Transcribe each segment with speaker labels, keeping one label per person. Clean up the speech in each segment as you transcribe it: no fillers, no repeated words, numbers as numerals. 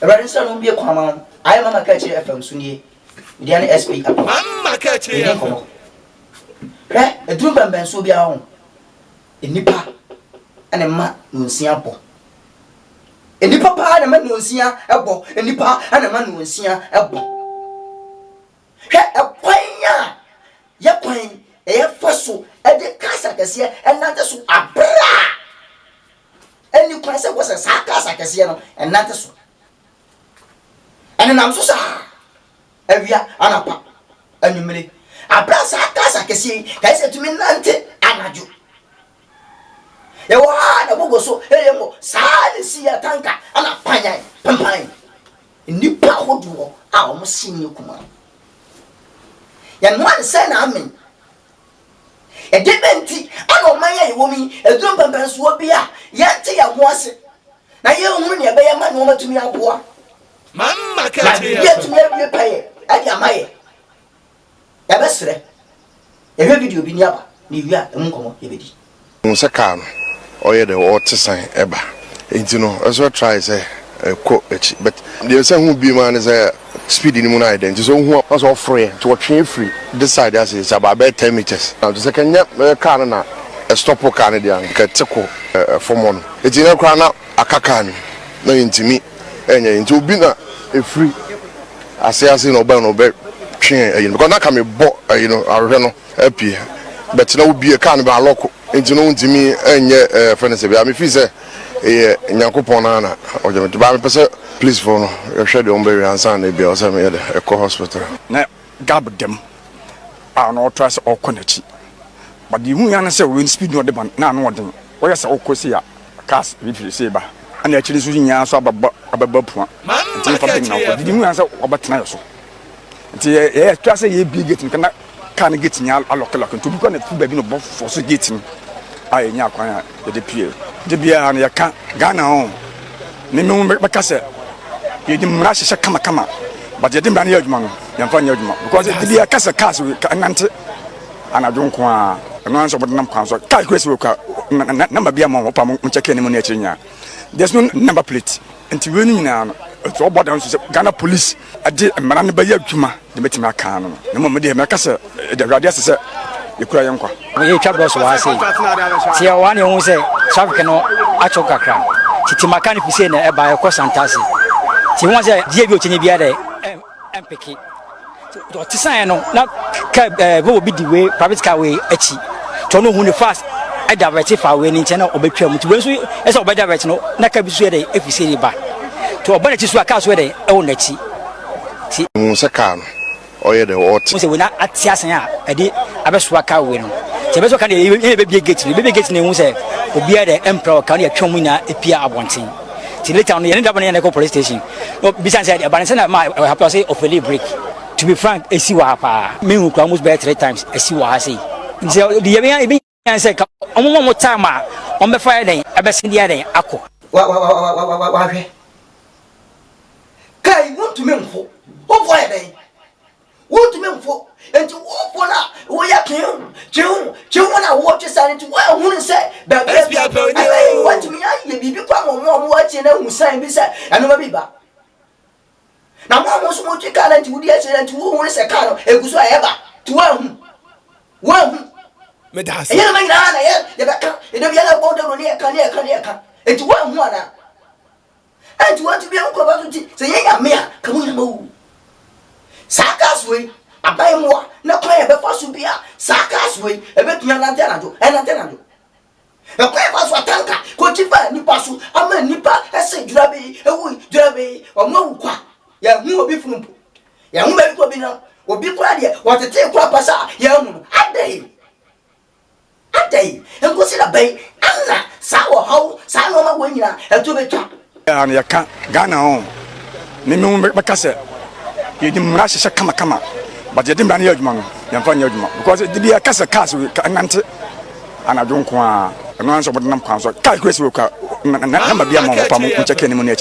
Speaker 1: Everybody say no be a kwama. I am a Kaakyire FM Sunye. Diane SP up.
Speaker 2: Mama Kaakyire FM.
Speaker 1: Right? A drum band so be a home. A nipa and a man no see a bo. A nipa and a man no see a bo. A nipa and a man no see a bo. A pine ya pine. A fossil at the Kaakyire and not so a bra. And you can say was a Kaakyire and not so. And I'm so sorry. Every anapa and you may a brass Kaakyire can say to me Nante Anaju. You are the Bogo so silent see a tanker and a pine pampine. In new power do I almost seen you come on. Yan one say amen. A debenti, I don't mind woman, a drum and swabia, yanty a was it. Now you only a bear man woman to me a boy.
Speaker 2: Mama Kaakyire
Speaker 1: Yet to never pay at your maya. Abasre, a video be near Nivia and Munko, Ibidi.
Speaker 3: Musakan, or the water sign, Eba. And you know, as well try say a quote, but the same who be man is a speeding moon identity, so who was all free to a train free. This side as is about 10 meters. Now, the second canna a stop for Canadian, Katako, for one. It's in a crown up a cacan, no into me, and into Bina a free. I say, I see no burn or bed, because I can be bought, you know, I don't know, happy. But no be a carnival local, into no to me, and yeah, friends, I mean, if he's a Nyankopona or the Bible person, please for your shadow on Berry and Sunday be also made a co hospital.
Speaker 4: Now, gab them are no trust or connect. But the woman say we speed no the now one thing. Where is Ocosia cast with the saber? And actually, swinging answer about Bubba. The woman answer about Naso. It's just a big getting can't get in a local to become a full baby of both for getting. I nyakwana the PA. The beer and your Ghana on. Nnim Bakase. You didn't rush a kama, but you didn't run your man, because it be a casa castle and I don't want an answer but number council. KYR3 number be among checking money. There's no number plate. And to winning now, it's all about Ghana police. I did a man by your Juma, the Metima Canon. No more dear Macassa, the radius. You cry uncle.
Speaker 5: We troubles was see one who say traffic no achokaka. Timakani say na by a course antasi. Ti won say die bi otini bia dey MPK. To tisan no na go be the way private car way achi. To no hu ne fast I divert far way ni na obetwa mu. Ti we so e say obedivert no na ka bi so dey efisi ba. To obana ti so aka so dey e won achi. Ti
Speaker 3: Musakan or the water.
Speaker 5: Say we na atiasan a e dey abeswa ka we no. Ti beso kan dey be gate ni hu say obi a dey emperor kan dey atwa mu na epia abonten. Till later on, you end up in a police station. No, besides that, but I have to say, of a break. To be frank, I see what happened. Me who almost bear 3 times, I see what I see. So, the Yabian say, one more time, on the Friday, I best in the other. Ako.
Speaker 1: What? Kai, want to men for? What Friday? Want to men for? And to walk one up, we are June, when I watch this and to well, who say, but what to me, I be one watching who sang beside and no baby. Now, almost what you can't do the accident to who is a car, and who's ever to one. Medas, the back, and the other border near Kaakyire, and to one. And to want to be uncle, say, yeah, me, come on, move. Sakas way. I buy more, no play a before Subia, Sakas way, a bit young Antenado, and Antenado. A play was what Tanka, Cochipa, Nipasu, a man Nipa, a say Draby, a wee, Draby, or Moka. Young will be from young Melcobina, or be quiet, what to take Quapasa, young, a day, and consider Bay, Anna, Sour How, Saloma Wina, and to be top.
Speaker 4: And you can't Ghana on. Nnim Bakase. You didn't rush a kama. But you didn't run your man, because it be a casa castle and I don't want an answer but number council. KYR3 number be among checking money.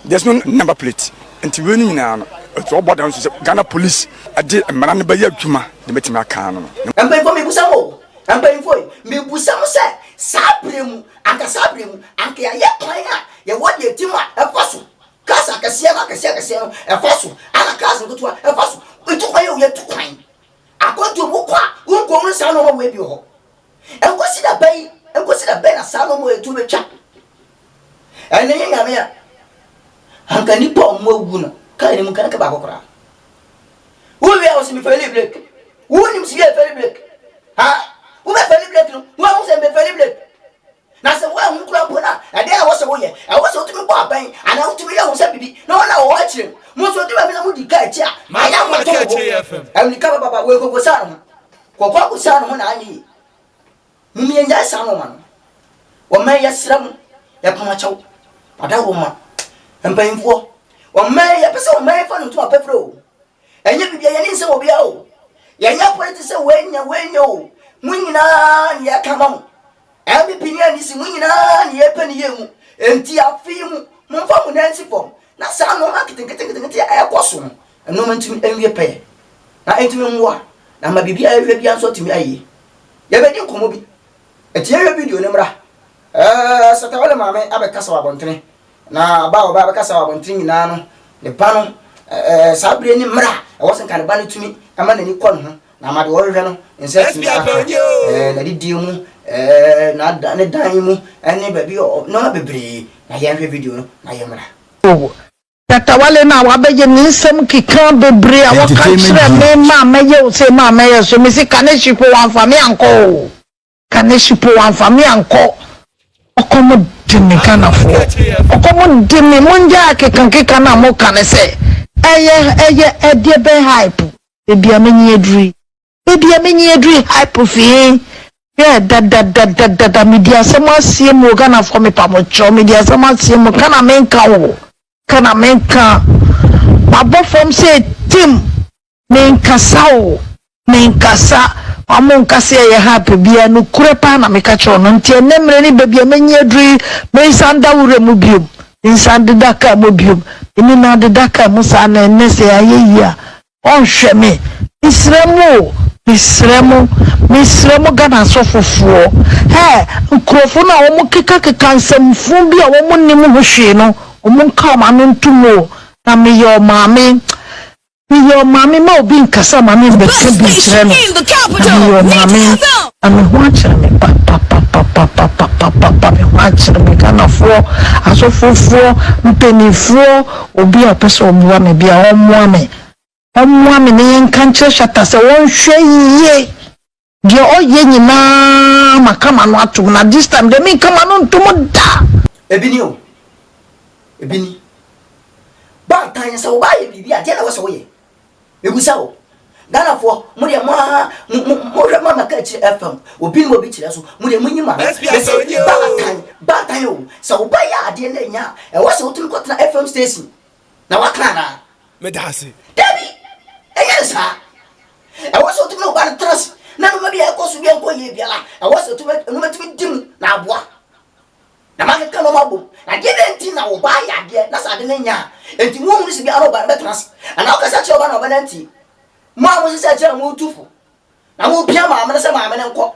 Speaker 4: There's no number plate. And to winning now, it's all about Ghana police. I did a man by your Juma, the Metima Canon.
Speaker 1: And pay for me, Busamo. And pay for me, Busamo said, Sabrium, and Casabrium, and Kaya, you want your Tima, a fossil. kasa kasia no e faso ana kasa nkoto e faso etu kwa ye tu kwan akoto mo kwa wonko no sa no mo we bi ho enkosi da bai na sa no mo etu betwa ene ye nyame ya hanka ni po mo agu no ka ni mu kan ka ba kokora wo wi a wo si mi feli break wo ni mi si feli break ha wo be feli break no wo se me feli break na se wo hu kura bona ade a wo se wo ye e wo se o tumi bo aban ana o tumi ye wo se bibi na wo na wo achire mo so tumi be na mo di ka echi a aya mo to
Speaker 2: KYR3
Speaker 1: am ni ka baba we ko sa no ko sa no na ani mu mi nya sa no man wo ma ya sram ya pama chaw ada wo ma empanfo wo ma ya pese wo ma fa no to apefro enye bibia ye ni se wo bia o ye nya point se wenya o mu nyina ni ya kama Every opinion is winning on the penny you, and tia film, Mumfam Nancy form. Now, sound no marketing, getting a costume, and no man to me envy a pay. Now, ain't me more. Now, my baby, I will be answered to me. You better come over. A tear video, Nemra. Satawala, mamma, I have a castle about train. Now, about Baba Casa about train, Nano, the panel, Sabri and Mra. I wasn't kind of bunny to me, a man in the corner. Now, my organ, and says, I did you. Na dan mu ene baby no bebre na ye hwe video na ye mra
Speaker 6: tatawale na wabeje ni nsem kika bebre a waka kire me ma meye o se ma meye so mi se kaneshipo wan fami anko okomo dimi kana fo okomo dimi monja keka na mo kane se eye edie be hype ebi amenyi edri hype fi yeah, that media someone see mo gana for me pamocho media someone see mo kana menka babo from say team menkasa amon kase ye happy bia no kurepa na meka cho no ntie nemre ni babia menyi adri me sanda wure mu biom insande daka mo biom eni na de daka mo sa na nese ayeyia on hwe me misremo gana so fufuo nkrofo na wo keka nsamfu bi a wo nim ho hwe no wo nka ma no ntumo na me yo maame ma obi nkasa maame betre bi kyerɛ no yo maame ame ho akyerɛ me pa me ho akyerɛ me gana fo asofofuo mpenifuo obi a pese omoa me bia omoa me ne nkanche shata se won hwe yiye de oye nyina makama no ato na this time de me kama no ntomo da
Speaker 1: ebini ba tan se wo ba ye bibi a je na wo se wo ye egusa wo gana fo mo de mo ma Kaakyire FM obi no obi kire so mo de munyi ma ba tan yo se wo ba ya ade na nya e wo se wo tumi kotena FM station na wakra na
Speaker 2: me dase
Speaker 1: Debbie sa e wo se wo tumi no ba trust na no ma bia ko so bia ko ye bia la e wo se tumi no ma tumi dim na aboa na ma ka no ma bom na de enti na wo ba ya de na sa de na nya enti wo mu si bia no ba trust ana o ka sa che o ba na o ba na enti ma mo se sa che mo tufu na wo bia ma amana se ma amana nko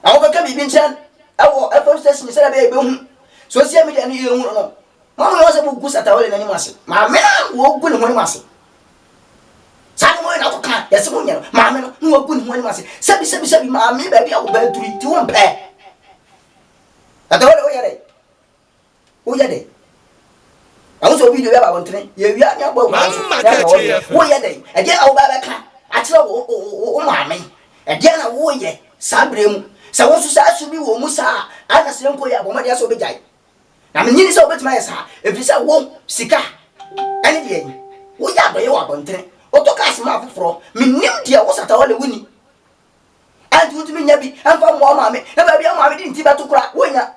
Speaker 1: na wo ka bibi nchen e wo FM station se na be hu social media ni ye hu no ma mo se bu gusa ta wole na ni mase ma amana wo gu ni ho ni mase sanu mo na ko kan yesi mo nya ma amana no wo gu ni ho ni mase sabi ma amana ba bia wo ba duri ti won pe ata wole o yade awu so video ya ba wontre ye wi anya gbo wo yade e je awu ba ba ka a kire wo maame e je na wo ye sabrem sa wo so sa asu bi wo mu sa ana se nko ya bo ma dia so be jai na me nyini sa obetima ya sa e fi sa wo sika ene de yin wo ya do ye wa wontre o to ka asima afoforo me nim de wo sata wole wuni anti wo tumi nya bi amfa mo maame na ba bia maame di nti ba to kura wo nya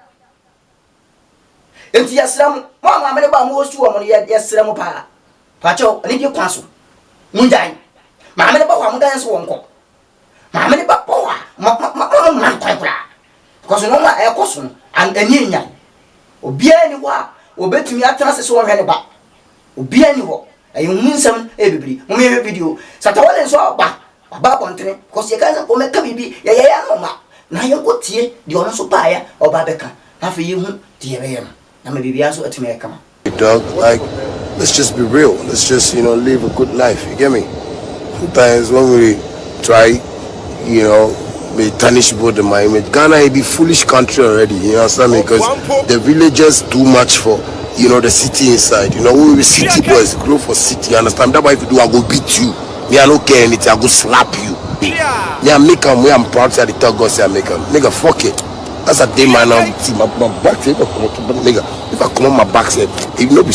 Speaker 1: enti yasram mama amene ba mo osu wo mo yasram pa cho ani di kwaso munjan ma amene ba kwa mo dan so wonko ma amene ba po wa ma kwa kura ko so no ma e ko so an ani nya obia ni wa obetumi atena se so hwe ne ba obia ni ho ayi munsam e bibiri mo me video satawale so ba bontre ko se kan ko me ka bibi ya no ma na ye ko tie di ono so pa ya oba beka na fe yi hu tie be ye no na me bibia so atime kama
Speaker 3: dog like let's just be real. Let's just, live a good life. You get me? Sometimes when we try, we tarnish both the mind. Ghana is a foolish country already. You understand me? Because the villagers do much for, the city inside. We city boys grow for city. You understand? That's why if you do, I go beat you. Me, I don't care anything. I go slap you. Me, I make them. I'm proud to tell God, say I make them. Nigga, fuck it. That's a day man. I'm my back. Nigga, if I come on my back, say if no be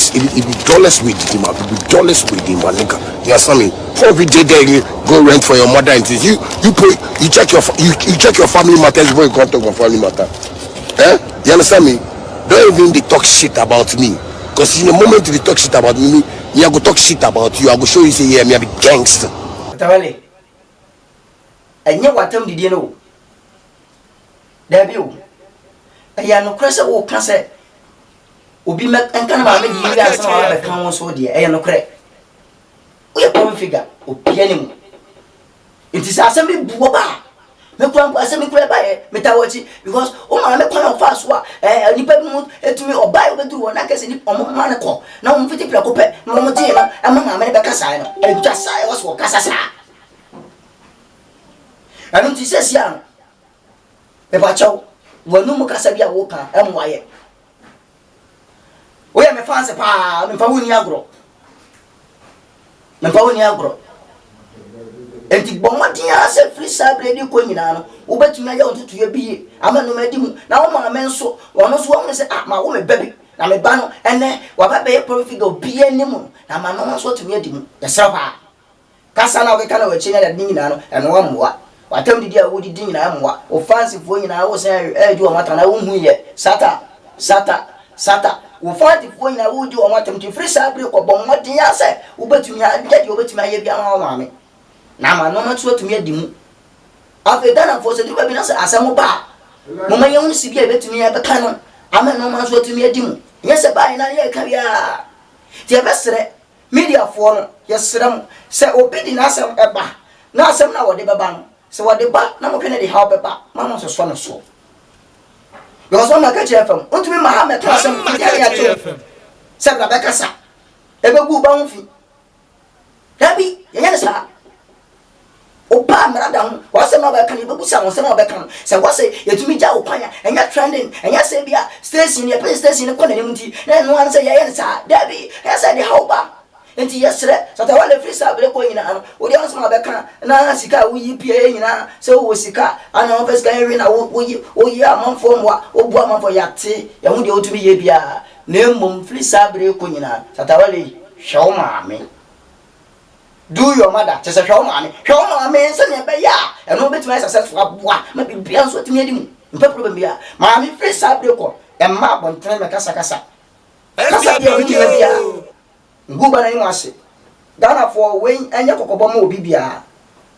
Speaker 3: dollars with him, I be dollars with him, my nigga. You understand me? Every day there you go rent for your mother and things. You check your family matters before you come talk my family matter. You understand me? Don't even they talk shit about me. Because in the moment they talk shit about me I go talk shit about you. I go show you say yeah, me I be gangster.
Speaker 1: Tawale. Enya watam didie no. Dabi o. Eya no kre se wo ka se obi me enkan ma me di wi asa ma be kan wo so de eya no kre. We come figure obi anim. It is assembly buo ba. Me kwan assembly kure ba e metawochi because o ma me kwan fa so a nipa bi mu etumi obai obeduru wona kase ni omo ma ne ko na omo fiti pla ko pe mo je na ama ma me be kasa no e twa sai wo so kasa sa anu ti se sia no be ba chaw wonu mu kasa bia wo ka emwaye o ya me fanse pa me fa woni agro enti bomadiya se free sabre di ko nyina no wo betumi aya ontutu ye biye amanu madi mu na wo ma men so wono so wo se ah ma wo me baby na me ba no ene wa ba be profit go biye ni mu na ma no so tumi adi mu ya sapa kasa na wo ka na wa chinya da nyina no eno wa mwa watam didi a wo didi nyina mwa o fancy fo nyina wo se di o mata na wo hu ye sata wo fancy fo nyina wo di o mata mti free sabre ko bomadiya se wo betumi adi wo betumi aye bia ma ma me na ma no matu atumi adimu afedana fo se duba bi na se asemo ba mo ma yehun si bia betumi ya beka no ama no matu atumi adimu nyese ba ina ye ka bia ti e besere media fo no yesrem se obi di na asem eba na asem na wode beba no se wode ba na mo pene de ha beba ma no so no so because on Kaakyire FM ontumi ma ha meto asem ya to se bla beka sa ebegu ba mfi dabi ye sa opa mrada ho wase ma ba kan ibebusa won se ma ba kan se wase yetumi ja opanya enya trending enya se bia station ne play station ne kona ne muti na no an se ye ne sa dabi e se de hauba enti yesre so ta wale free sabre ko nyina no odi an se ma ba kan na sika wo yi pie nyina se wo sika ana on first kan wi na wo yi amanfo mwa obu amanfo yate ye hu de otumi ye bia na mum free sabre ko nyina so ta wale show ma me do your mother just a show mommy say me be ya e no bet me successful aboa ma bibia so timi adi mu mpa problem bia ma me free sabre ko e ma bontre me kasa bia ni bia nguba na ni wase Ghana for we anya kokobo ma obi bia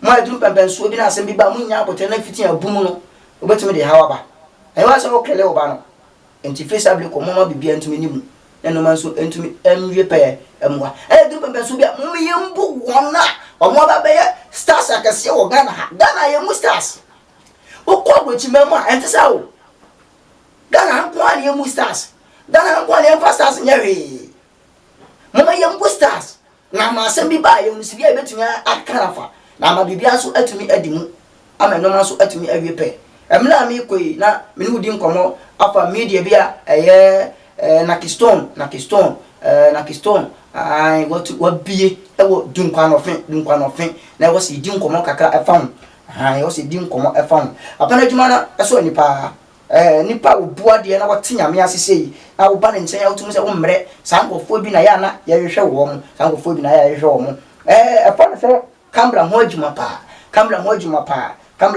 Speaker 1: ma adun pempen so bi na asem bi ba mu nya abotre na fitin abum no obetimi de hawa ba e wa so okele oba no enti free sabre ko mo ma bibia ntimi ni mu eno man so entumi enwie pe emwa drum pempe so bia mo yembu wona omo ba be stars akase wo Ghana ye mu stars o ko gbochi memo ente sa wo Ghana nko ani ye mu stars Ghana nko ani ye stars nyawe mo yembu stars na ma asem bi ba ye unu sibia betumi akarafa na ma bibia so atumi adimu ama no man so atumi awie pe emla mi koi na me nu di nkomo afa media bia Nakiston ai what bie e wo dunkwa no fin na wo si di nkomo kakra e fa ho ai wo si di nkomo e fa ho apana djuma na e so nipa nipa obua de na wote nyame asesei na wo ba ne nchen ya wotum se wo mre sankofo bi na ya na ya hwehwe wo mo sankofo bi na ya hwehwe wo mo e fa na se kamera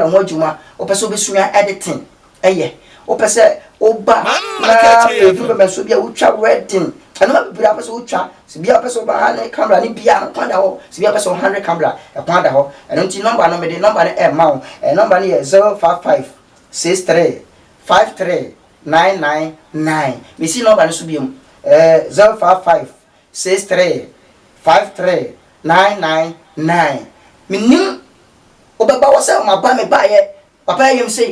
Speaker 1: ho adjuma opeso be suya editing eye opese oba na edu be so bia utwa wedding ana ma bibira peso utwa se bia peso ba ha ne camera ni bia no kwanda ho se bia peso 100 camera e kwanda ho eno nti number no me de number ne e ma ho number ne 055 63 53 999 me si number ne so bia 055 63 53 999 minim obeba wo se ma ba me ba ye papa yem say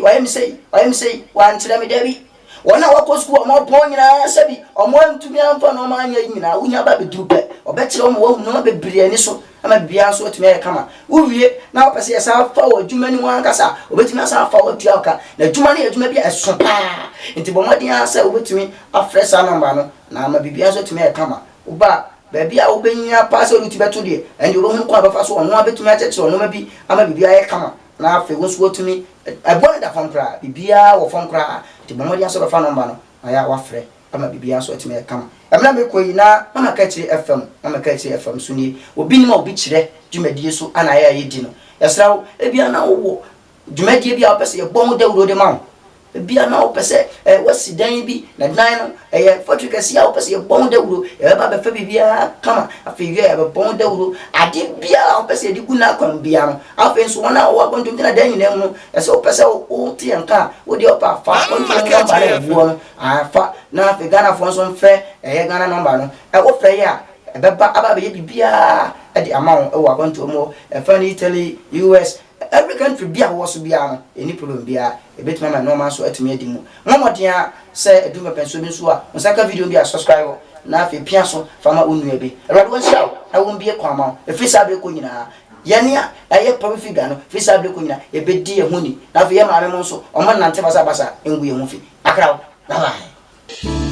Speaker 1: wan chire me dabi Wana wako school omo pon nyina sabi omo ntumi amfa no ma anya nyina unya ba beduru pe obetire omo wahu no bebre ani so ama bibia so otumi kama uwie na opese yesa fa wo adwuma ni wan kasa obetumi asa fa wo tua ka na adwuma ne adwuma bia eso pa nti bomodi asa obetumi afresa number no na ama bibia so otumi kama uba baby a obenya pass oluti beto de and you hu kwa bafa so ono abetumi acheche ono ma bi ama bibia kama na afi wo so otumi ebon da fam kra bibia wo fam kra ti bomodi aso bafa number no aya wafre ama bibia so otumi kama emna me koyi na mama Kaakyire FM suni obi ni ma obi kire dwumadie so ana ya yedi no yesra ebia na wo dwumadie bia opese ye bon dawuro de ma bia na opese wasidan bi na dan no factory kase ya opese ye bon dawuro e ba fa bibia kama afi ye be bon dawuro ade bia opese ye digu na kwam bia no afi nso wana wo akontum na dan nyina mu ese opese o ti anka wo de opa fa kontum na ba na buo no afa na afi Ghana fo nso mfe Ghana number no wo frɛ ya beba aba be bibia e di amount wo akontum mo fa ni Italy US every country bia was bia no any problem bia e betima na normal so atumi adi mu momodia se eduma penso bi so a nsaka video bia subscribe na afi pia so fama onua bi ewade won shaw na won bie kwama e fisa be ko nyina yania aye papa figa no fisa be ko nyina e bedi e honi na afi ye maame mo so o man nante basa basa engu ye ho fi akra bye bye.